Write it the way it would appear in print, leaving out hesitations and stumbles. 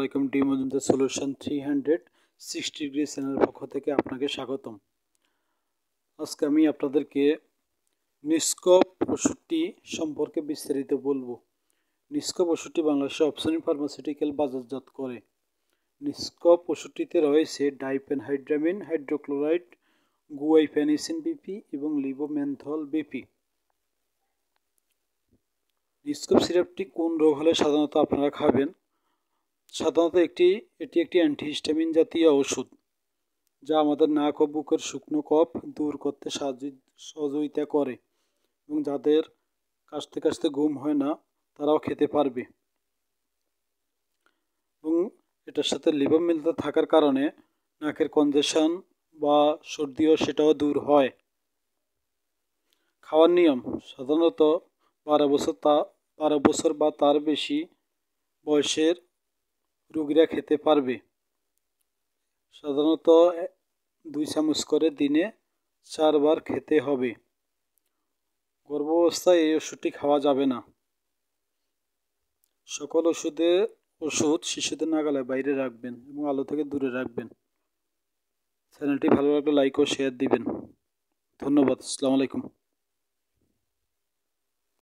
আলাইকুম। D Majumdar solution 360 degree চ্যানেলের পক্ষ থেকে আপনাকে স্বাগতম। আজকে আমি আপনাদেরকে নিস্কপ ওষুধটি সম্পর্কে বিস্তারিত বলবো। নিস্কপ ওষুধটি বাংলাদেশে অপসনিন ফার্মাসিউটিক্যাল বাজারজাত করে। নিস্কপ ওষুধটিতে রয়েছে ডাইফেনহাইড্রামিন হাইড্রোক্লোরাইড, গুয়াইফেনিসিন বিপি এবং লিবোমেন্থল বিপি। নিস্কপ সিরাপটি কোন রোগ হলে সাধারণত আপনারা খাবেন? সাধারণত এটি একটি অ্যান্টিহিস্টামিন জাতীয় ওষুধ, যা আমাদের নাক ও বুকের শুকনো কফ দূর করতে সহযোগিতা করে এবং যাদের কাশতে কাশতে ঘুম হয় না তারাও খেতে পারবে। এবং এটার সাথে লিবোমেন্থল থাকার কারণে নাকের কনজেশন বা সর্দিও সেটাও দূর হয়। খাওয়ার নিয়ম সাধারণত 12 বছর বা তার বেশি বয়সের রোগীরা খেতে পারবে। সাধারণত 2 চামচ করে দিনে 4 বার খেতে হবে। গর্ভাবস্থায় এই ওষুধটি খাওয়া যাবে না। সকল ওষুধ শিশুদের নাগালের বাইরে রাখবেন এবং আলো থেকে দূরে রাখবেন। চ্যানেলটি ভালো লাগলে লাইক ও শেয়ার দিবেন। ধন্যবাদ। আসসালামু আলাইকুম।